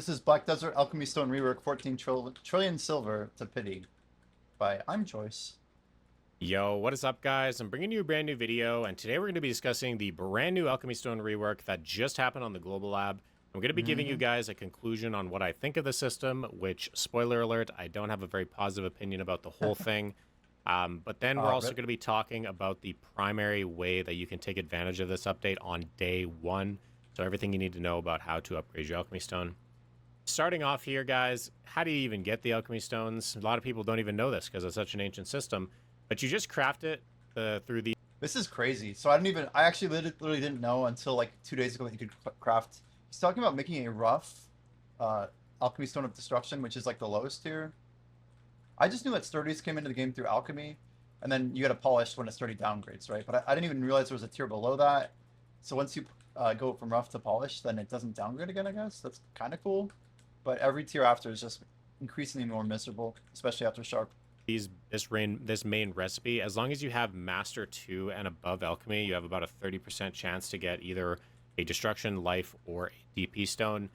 This is Black Desert Alchemy Stone Rework 14 trillion silver to pity by I'm Joyce. Yo, what is up, guys? I'm bringing you a brand new video, and today we're going to be discussing the brand new Alchemy Stone rework that just happened on the Global Lab. I'm going to be giving you guys a conclusion on what I think of the system, which, spoiler alert, I don't have a very positive opinion about the whole thing. But then we're also going to be talking about the primary way that you can take advantage of this update on day one. So everything you need to know about how to upgrade your Alchemy Stone. Starting off here, guys, how do you even get the Alchemy Stones? A lot of people don't even know this because it's such an ancient system. But you just craft it through the... This is crazy. So I actually literally didn't know until like 2 days ago that you could craft. He's talking about making a rough Alchemy Stone of Destruction, which is like the lowest tier. I just knew that sturdies came into the game through alchemy, and then you get a polished when a sturdy downgrades, right? But I didn't even realize there was a tier below that. So once you go from rough to polished, then it doesn't downgrade again, I guess. That's kind of cool. But every tier after is just increasingly more miserable, especially after sharp. This main recipe, as long as you have Master 2 and above Alchemy, you have about a 30% chance to get either a Destruction, Life, or a DP Stone.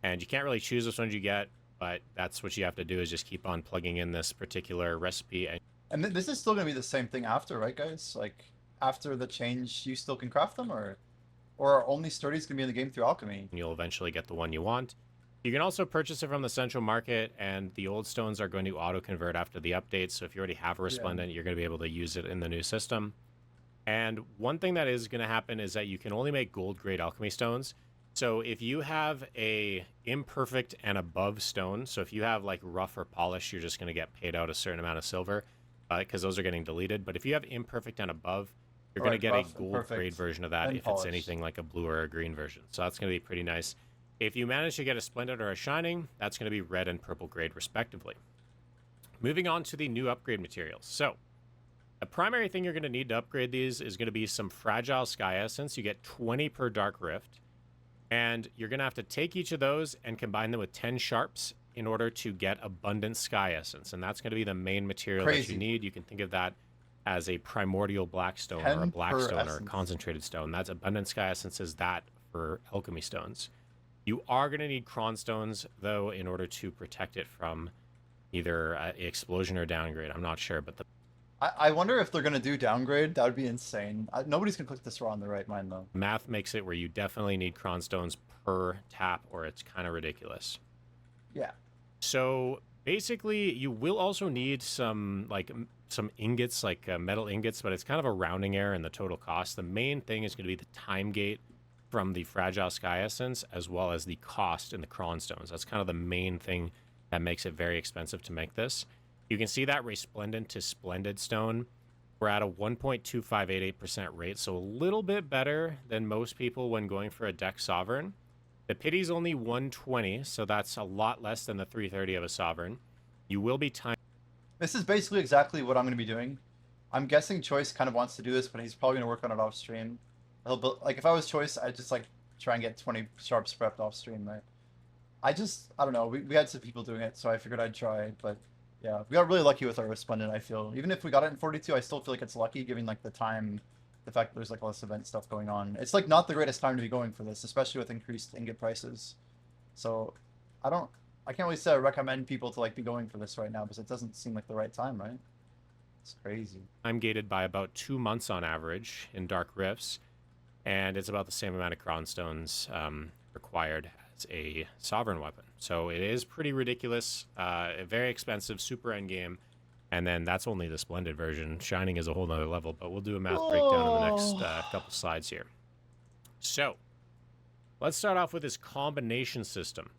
And you can't really choose which ones you get, but that's what you have to do, is just keep on plugging in this particular recipe. And this is still going to be the same thing after, right, guys? Like, after the change, you still can craft them, or are only sturdies going to be in the game through alchemy? And you'll eventually get the one you want. You can also purchase it from the central market, and the old stones are going to auto-convert after the update, so if you already have a Resplendent, you're going to be able to use it in the new system. And one thing that is going to happen is that you can only make gold-grade alchemy stones. So if you have a imperfect and above stone, so if you have like rough or polish, you're just going to get paid out a certain amount of silver, because those are getting deleted. But if you have imperfect and above, you're going to get a gold-grade version of that if it's anything like a blue or a green version. So that's going to be pretty nice. If you manage to get a Splendid or a Shining, that's going to be red and purple grade respectively. Moving on to the new upgrade materials. So, the primary thing you're going to need to upgrade these is going to be some Fragile Sky Essence. You get 20 per Dark Rift. And you're going to have to take each of those and combine them with 10 Sharps in order to get Abundant Sky Essence. And that's going to be the main material that you need. You can think of that as a Primordial Blackstone or a Blackstone or a Concentrated Stone. That's Abundant Sky Essence is that for Alchemy Stones. You are going to need Cron Stones, though, in order to protect it from either explosion or downgrade. I'm not sure, but I wonder if they're going to do downgrade. That would be insane. Nobody's going to click this raw in the right mind, though. Math makes it where you definitely need Cron Stones per tap, or it's kind of ridiculous. Yeah. So, basically, you will also need some ingots, like metal ingots, but it's kind of a rounding error in the total cost. The main thing is going to be the time gate from the Fragile Sky Essence, as well as the cost in the Cron Stones. That's kind of the main thing that makes it very expensive to make this. You can see that Resplendent to Splendid Stone, we're at a 1.2588% rate, so a little bit better than most people when going for a Deck Sovereign. The Pity's only 120, so that's a lot less than the 330 of a Sovereign. You will be time. This is basically exactly what I'm going to be doing. I'm guessing Choice kind of wants to do this, but he's probably going to work on it off stream. Like, if I was Choice, I'd just like try and get 20 Sharps prepped off stream, right? I don't know. We had some people doing it, so I figured I'd try. But yeah, we got really lucky with our Resplendent, I feel. Even if we got it in 42, I still feel like it's lucky, given like the time, the fact that there's like less event stuff going on. It's like not the greatest time to be going for this, especially with increased ingot prices. So I can't really say I recommend people to like be going for this right now, because it doesn't seem like the right time, right? It's crazy. I'm gated by about 2 months on average in Dark Rifts. And it's about the same amount of Cron Stones required as a Sovereign weapon. So it is pretty ridiculous, very expensive, super endgame. And then that's only the Splendid version. Shining is a whole nother level, but we'll do a math breakdown in the next couple slides here. So let's start off with this combination system.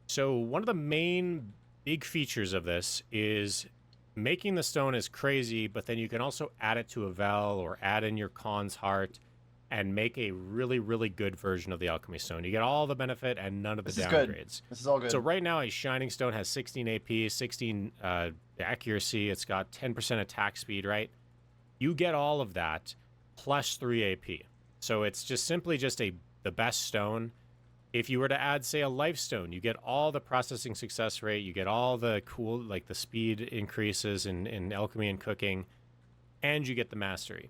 So one of the main big features of this is making the stone is crazy, but then you can also add it to a Vel or add in your Khan's Heart and make a really, really good version of the Alchemy Stone. You get all the benefit and none of the downgrades. This is all good. So right now, a Shining Stone has 16 AP, 16 accuracy. It's got 10% attack speed, right? You get all of that plus 3 AP. So it's just simply just the best stone. If you were to add, say, a Life Stone, you get all the processing success rate. You get all the cool, like the speed increases in alchemy and cooking, and you get the mastery.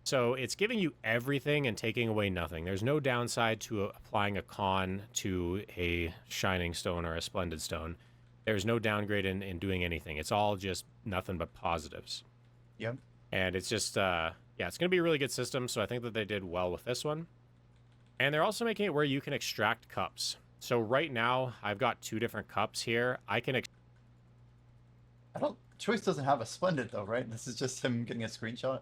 So it's giving you everything and taking away nothing. There's no downside to applying a con to a shining stone or a splendid stone. There's no downgrade in doing anything. It's all just nothing but positives. Yep. And it's just, yeah, it's going to be a really good system. So I think that they did well with this one. And they're also making it where you can extract cups. So right now, I've got 2 different cups here. I can Choice doesn't have a splendid though, right? This is just him getting a screenshot.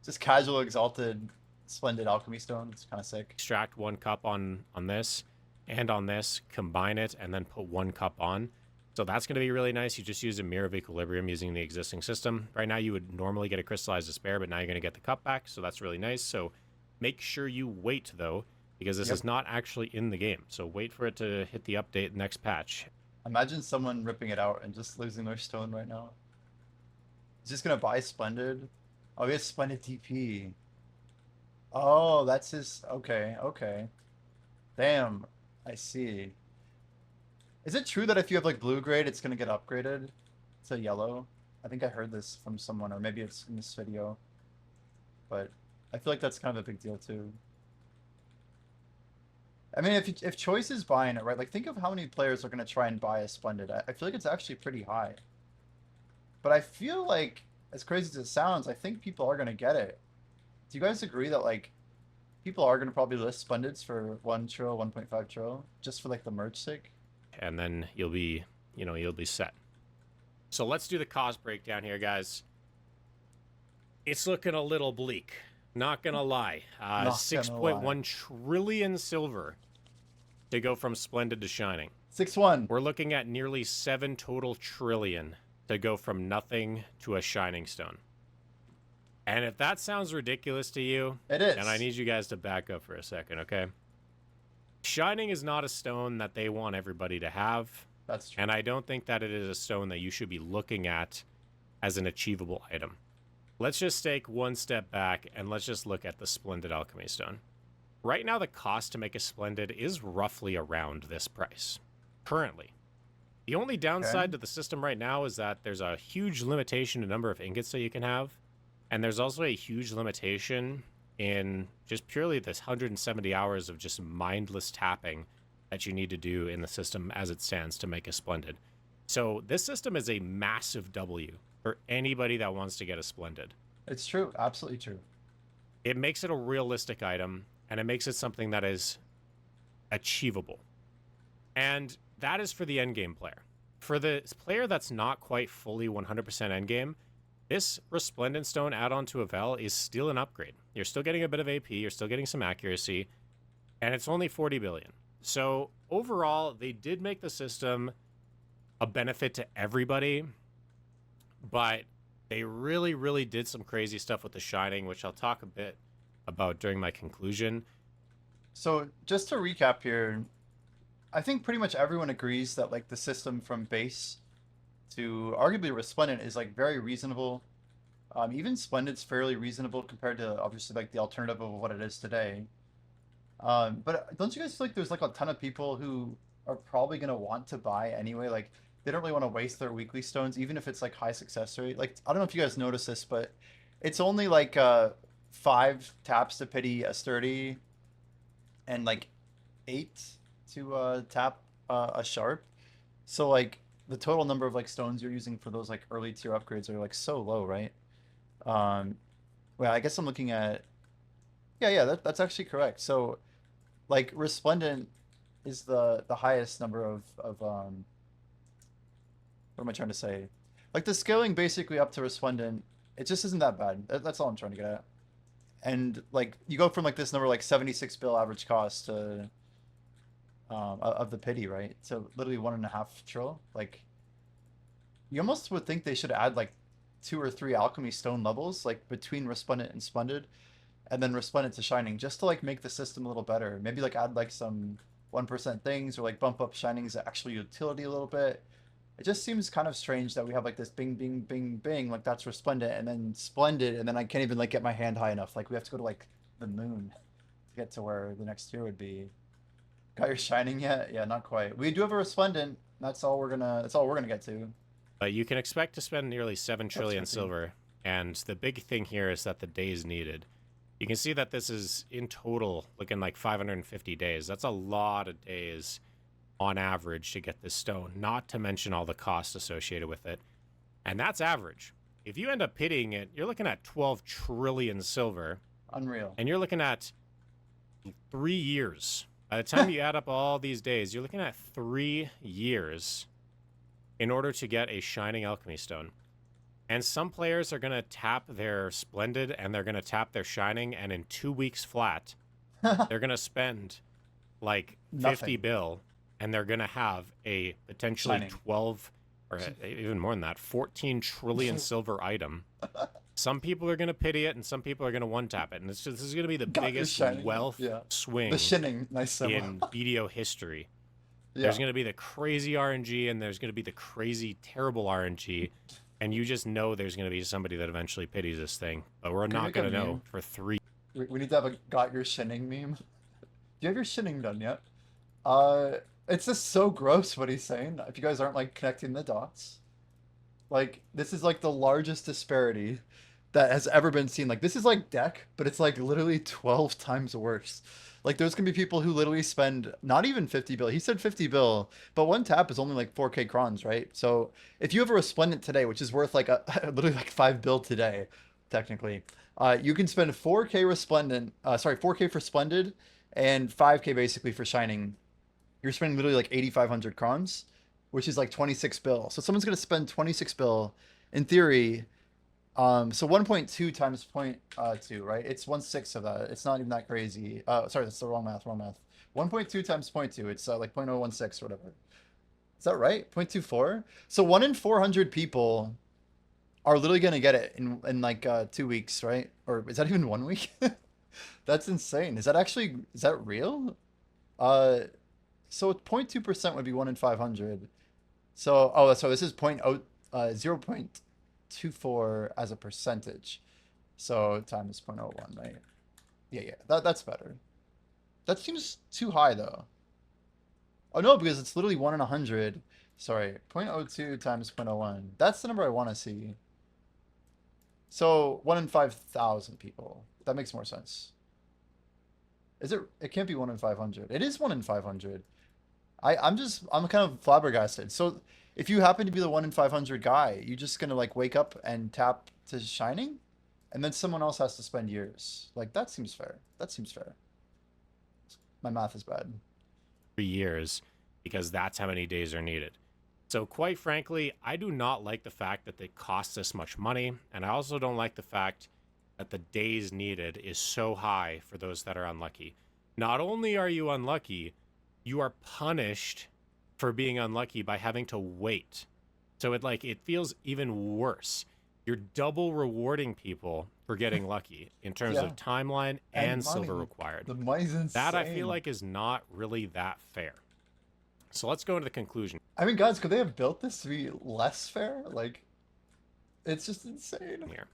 Just casual exalted splendid alchemy stone. It's kind of sick. extract 1 cup on this and on this, combine it, and then put 1 cup on. So that's going to be really nice. You just use a mirror of equilibrium using the existing system. Right now, you would normally get a crystallized despair, but now you're going to get the cup back. So that's really nice. So make sure you wait though, because this is not actually in the game. So wait for it to hit the update next patch. Imagine someone ripping it out and just losing their stone right now. He's just gonna buy Splendid. Oh, he has Splendid TP. Oh, that's his. Okay, okay. Damn, I see. Is it true that if you have like blue grade, it's gonna get upgraded to yellow? I think I heard this from someone, or maybe it's in this video. But I feel like that's kind of a big deal too. I mean, if Choice is buying it, right? Like, think of how many players are gonna try and buy a Splendid. I feel like it's actually pretty high. But I feel like, as crazy as it sounds, I think people are gonna get it. Do you guys agree that like people are gonna probably list Splendids for 1 trill, 1.5 trill, just for like the merch sake? And then you'll be, you'll be set. So let's do the cost breakdown here, guys. It's looking a little bleak. Not gonna lie. 6.1 trillion silver to go from Splendid to Shining. 6-1. We're looking at nearly 7 total trillion to go from nothing to a Shining Stone. And if that sounds ridiculous to you, It is. and I need you guys to back up for a second, okay? Shining is not a stone that they want everybody to have. That's true. And I don't think that it is a stone that you should be looking at as an achievable item. Let's just take one step back and let's just look at the Splendid Alchemy Stone. Right now, the cost to make a Splendid is roughly around this price, currently. The only downside to the system right now is that there's a huge limitation to number of ingots that you can have. And there's also a huge limitation in just purely this 170 hours of just mindless tapping that you need to do in the system as it stands to make a Splendid. So this system is a massive W for anybody that wants to get a Splendid. It's true. Absolutely true. It makes it a realistic item, and it makes it something that is achievable. And that is for the endgame player. For the player that's not quite fully 100% endgame, this Resplendent Stone add-on to Avel is still an upgrade. You're still getting a bit of AP, you're still getting some accuracy, and it's only 40 billion. So overall, they did make the system a benefit to everybody, but they really, really did some crazy stuff with the Shining, which I'll talk a bit about during my conclusion. So just to recap here, I think pretty much everyone agrees that like the system from base to arguably Resplendent is like very reasonable. Even Splendid's fairly reasonable compared to obviously like the alternative of what it is today. But don't you guys feel like there's like a ton of people who are probably gonna want to buy anyway? Like they don't really want to waste their weekly stones, even if it's like high success rate. Like I don't know if you guys noticed this, but it's only like 5 taps to pity a sturdy, and like 8 to tap a sharp. So like the total number of like stones you're using for those like early tier upgrades are like so low, right? Well, I guess I'm looking at that's actually correct. So like Resplendent is the highest number of what am I trying to say? Like the scaling basically up to Resplendent, it just isn't that bad. That's all I'm trying to get at. And like you go from like this number like 76 bill average cost to of the pity, right? So literally 1.5 trill. Like you almost would think they should add like 2 or 3 alchemy stone levels like between Resplendent and Splendid, and then Resplendent to Shining, just to like make the system a little better. Maybe like add like some 1% things, or like bump up Shining's actual utility a little bit. It just seems kind of strange that we have like this bing bing bing bing, like that's Resplendent, and then Splendid, and then I can't even like get my hand high enough. Like we have to go to like the moon to get to where the next tier would be. Got your Shining yet? Yeah, not quite. We do have a Resplendent. That's all we're gonna get to. But you can expect to spend nearly 7 trillion silver, and the big thing here is that the days needed. You can see that this is in total looking like 550 days. That's a lot of days on average to get this stone, not to mention all the costs associated with it. And that's average. If you end up pitying it, you're looking at 12 trillion silver. Unreal. And you're looking at 3 years. By the time you add up all these days, you're looking at 3 years in order to get a shining alchemy stone. And some players are going to tap their splendid and they're going to tap their shining, and in 2 weeks flat, they're going to spend like 50 bill, and they're going to have a potentially Shining. 12 or even more than that, 14 trillion silver item. Some people are going to pity it, and some people are going to one-tap it. And this is going to be the biggest wealth swing the shinning. Nice in BDO history. There's going to be the crazy RNG, and there's going to be the crazy, terrible RNG. And you just know there's going to be somebody that eventually pities this thing. But we're not going to know for 3. We need to have a got your shinning meme. Do you have your shinning done yet? It's just so gross what he's saying. If you guys aren't like connecting the dots. Like, this is like the largest disparity that has ever been seen. Like, this is like deck, but it's like literally 12 times worse. Like, there's gonna be people who literally spend not even 50 bill. He said 50 bill, but one tap is only like 4k crons, right? So if you have a resplendent today, which is worth like literally like 5 bill today, technically, you can spend 4k resplendent, 4k for splendid, and 5k basically for shining. You're spending literally like 8,500 crons, which is like 26 bill. So someone's gonna spend 26 bill, in theory. So 1.2 times 0.2, right? It's 1/6 of that. It's not even that crazy. Sorry, that's the wrong math. 1.2 times 0.2. It's like 0.016 or whatever. Is that right? 0.24. So 1 in 400 people are literally gonna get it in like 2 weeks, right? Or is that even 1 week? That's insane. Is that real? So 0.2% would be 1 in 500. So this is 0.24 as a percentage. So times 0.01, right? Yeah. That's better. That seems too high though. Oh no, because it's literally 1 in 100. Sorry, 0.02 times 0.01. That's the number I want to see. So 1 in 5,000 people. That makes more sense. Is it? It can't be 1 in 500. It is 1 in 500. I'm kind of flabbergasted. So if you happen to be the 1 in 500 guy, you're just gonna like wake up and tap to shining, and then someone else has to spend years. Like, that seems fair. That seems fair. My math is bad. 3 years, because that's how many days are needed. So quite frankly, I do not like the fact that it costs this much money, and I also don't like the fact that the days needed is so high for those that are unlucky. Not only are you unlucky, you are punished for being unlucky by having to wait. So it feels even worse. You're double rewarding people for getting lucky in terms of timeline and silver required. The money's insane. That I feel like is not really that fair. So let's go into the conclusion. I mean, guys, could they have built this to be less fair? Like, it's just insane. Here.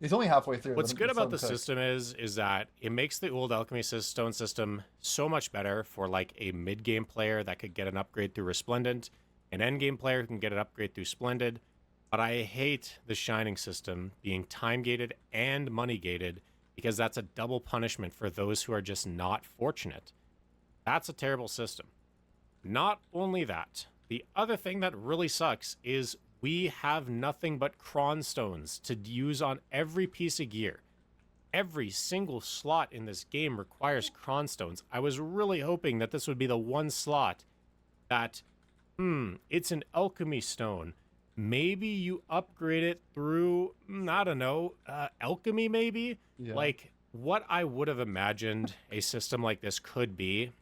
He's only halfway through. What's good about the system is that it makes the old alchemy stone system so much better for like a mid-game player that could get an upgrade through Resplendent, an end-game player who can get an upgrade through Splendid. But I hate the shining system being time-gated and money-gated, because that's a double punishment for those who are just not fortunate. That's a terrible system. Not only that, the other thing that really sucks is we have nothing but cron stones to use on every piece of gear. Every single slot in this game requires cron stones. I was really hoping that this would be the one slot that, it's an alchemy stone. Maybe you upgrade it through, I don't know, alchemy maybe? Yeah. Like, what I would have imagined a system like this could be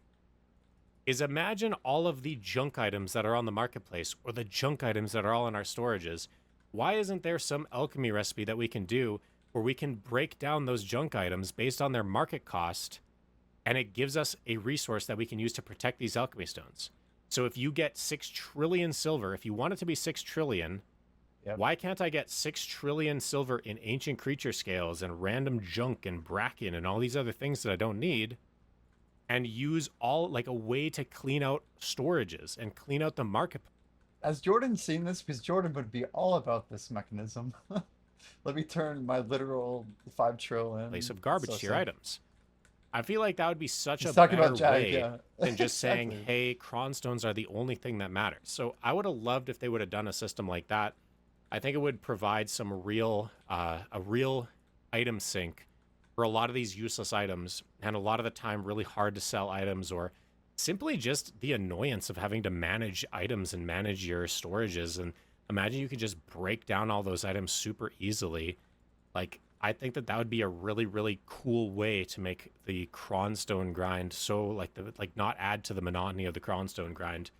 is imagine all of the junk items that are on the marketplace, or the junk items that are all in our storages. Why isn't there some alchemy recipe that we can do where we can break down those junk items based on their market cost, and it gives us a resource that we can use to protect these alchemy stones? So if you get 6 trillion silver, if you want it to be 6 trillion, why can't I get 6 trillion silver in ancient creature scales and random junk and bracken and all these other things that I don't need, and use all like a way to clean out storages and clean out the market? Has Jordan seen this? Because Jordan would be all about this mechanism. Let me turn my literal 5 Place trillion. of It's garbage so to your sick. items. I feel like that would be such He's a talking about better Jag, way yeah. than just saying, Exactly. hey, cron stones are the only thing that matters. So I would have loved if they would have done a system like that. I think it would provide some real, a real item sink for a lot of these useless items, and a lot of the time really hard to sell items, or simply just the annoyance of having to manage items and manage your storages. And imagine you could just break down all those items super easily. Like, I think that that would be a really, really cool way to make the cronstone grind so like not add to the monotony of the cronstone grind.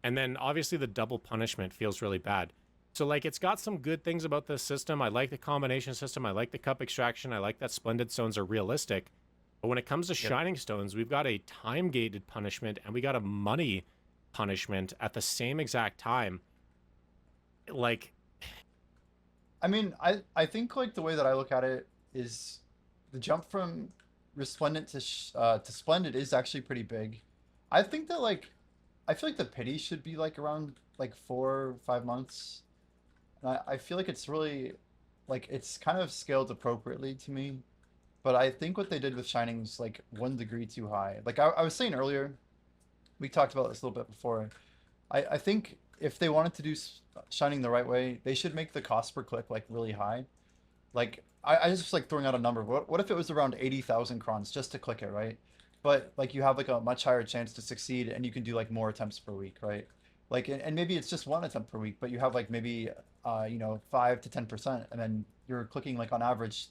And then obviously the double punishment feels really bad. So like it's got some good things about this system. I like the combination system. I like the cup extraction. I like that splendid stones are realistic. But when it comes to Yep. shining stones, we've got a time gated punishment and we got a money punishment at the same exact time. Like, I mean, I think like the way that I look at it is the jump from resplendent to splendid is actually pretty big. I think that like I feel like the pity should be like around like 4 or 5 months. And I feel like it's really like it's kind of scaled appropriately to me. But I think what they did with Shining's like 1 degree too high. Like I was saying earlier, we talked about this a little bit before. I think if they wanted to do Shining the right way, they should make the cost per click like really high. Like I just like throwing out a number. What if it was around 80,000 crons just to click it, right? But like you have like a much higher chance to succeed and you can do like more attempts per week, right? Like and maybe it's just one attempt per week, but you have like maybe 5 to 10%, and then you're clicking like on average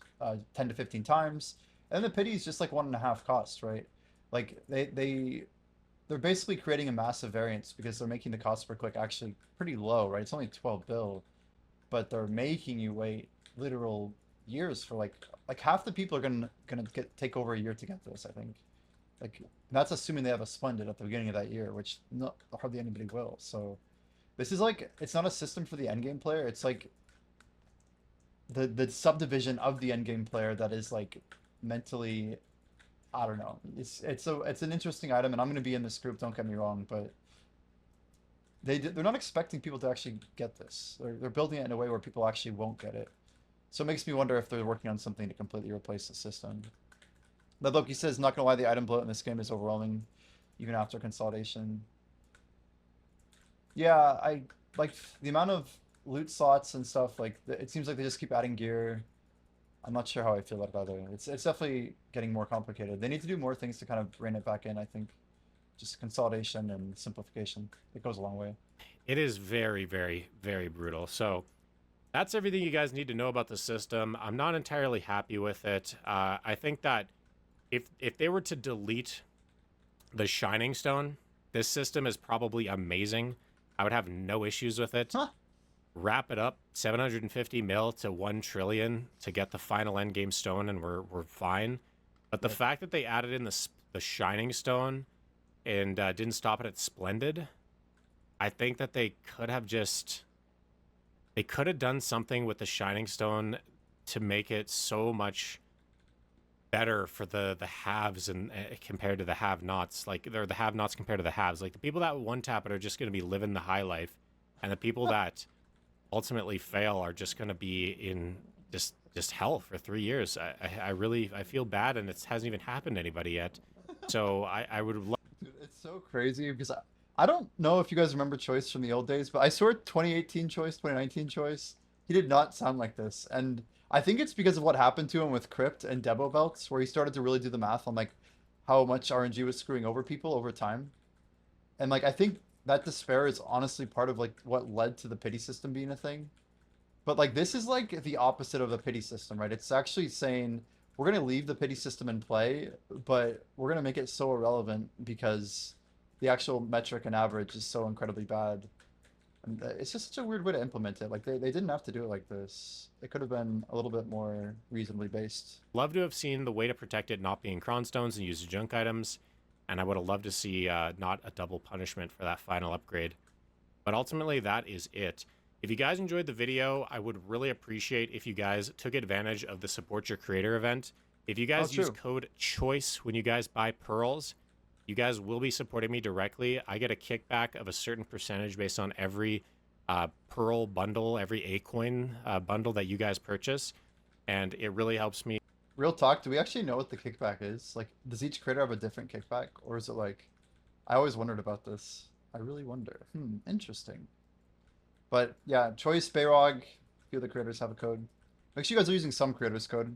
10 to 15 times, and the pity is just like 1.5 cost, right? Like they're basically creating a massive variance because they're making the cost per click actually pretty low, right? It's only 12 bill, but they're making you wait literal years for like half the people are gonna take over a year to get this, I think. Like that's assuming they have a splendid at the beginning of that year, which not hardly anybody will. So this is like it's not a system for the endgame player. It's like the subdivision of the endgame player that is like mentally, I don't know. It's an interesting item, and I'm gonna be in this group. Don't get me wrong, but they're not expecting people to actually get this. They're building it in a way where people actually won't get it. So it makes me wonder if they're working on something to completely replace the system. But Loki says, not gonna lie, the item bloat in this game is overwhelming, even after consolidation. Yeah, I like the amount of loot slots and stuff. Like it seems like they just keep adding gear. I'm not sure how I feel about it. It's definitely getting more complicated. They need to do more things to kind of rein it back in, I think. Just consolidation and simplification. It goes a long way. it is very, very, very brutal. So that's everything you guys need to know about the system. I'm not entirely happy with it. I think that if they were to delete the Shining Stone, this system is probably amazing. I would have no issues with it. Huh? Wrap it up, 750 mil to 1 trillion to get the final endgame stone, and we're fine. But the Yep. fact that they added in the Shining Stone and didn't stop it at Splendid, I think that they could have done something with the Shining Stone to make it so much better for the haves and compared to the have-nots. Like they're the have-nots compared to the haves. Like the people that one tap it are just going to be living the high life, and the people that ultimately fail are just going to be in just hell for 3 years. I really I feel bad, and it hasn't even happened to anybody yet. So I would love. Dude, it's so crazy because I don't know if you guys remember Choice from the old days, but I saw 2018 Choice, 2019 Choice. He did not sound like this. And I think it's because of what happened to him with Crypt and Debo belts, where he started to really do the math on like how much RNG was screwing over people over time. And like I think that despair is honestly part of like what led to the pity system being a thing. But like this is like the opposite of the pity system, right? It's actually saying we're gonna leave the pity system in play, but we're gonna make it so irrelevant because the actual metric and average is so incredibly bad. And it's just such a weird way to implement it. Like they didn't have to do it like this. It could have been a little bit more reasonably based. Love to have seen the way to protect it not being cron stones and use junk items, and I would have loved to see not a double punishment for that final upgrade. But ultimately, that is it. If you guys enjoyed the video, I would really appreciate if you guys took advantage of the Support Your Creator event. If you Oh, guys use true. code CHOICE when you guys buy pearls, you guys will be supporting me directly. I get a kickback of a certain percentage based on every Pearl bundle, every A coin bundle that you guys purchase, and it really helps me. Real talk, do we actually know what the kickback is? Like, does each creator have a different kickback? Or is it like... I always wondered about this. I really wonder. Interesting. But yeah, Choice, Bayrog, a few of the creators have a code. Make sure you guys are using some creators' code.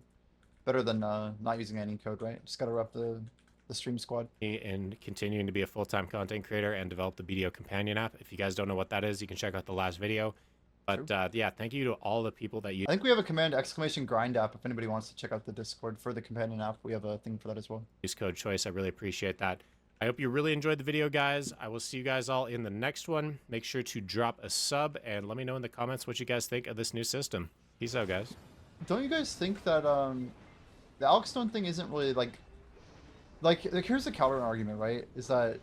Better than not using any code, right? Just gotta rep the stream squad. In continuing to be a full-time content creator and develop the BDO companion app. If you guys don't know what that is, you can check out the last video. But yeah, thank you to all the people that use. I think we have a command exclamation grind app if anybody wants to check out the Discord for the companion app. We have a thing for that as well. Use code choice. I really appreciate that. I hope you really enjoyed the video, guys. I will see you guys all in the next one. Make sure to drop a sub and let me know in the comments what you guys think of this new system. Peace out, guys. Don't you guys think that the Alkstone thing isn't really like here's the counter argument, right? Is that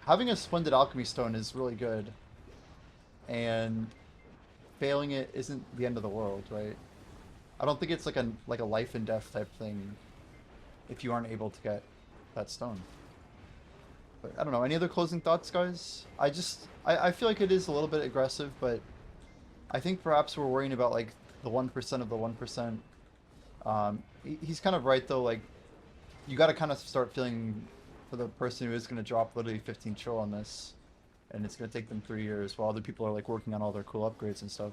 having a splendid alchemy stone is really good, and failing it isn't the end of the world, right? I don't think it's like a life and death type thing if you aren't able to get that stone. But I don't know. Any other closing thoughts, guys? I feel like it is a little bit aggressive, but I think perhaps we're worrying about like the 1% of the 1%. He's kind of right though. Like, you got to kind of start feeling for the person who is going to drop literally 15 trill on this, and it's going to take them 3 years while other people are like working on all their cool upgrades and stuff.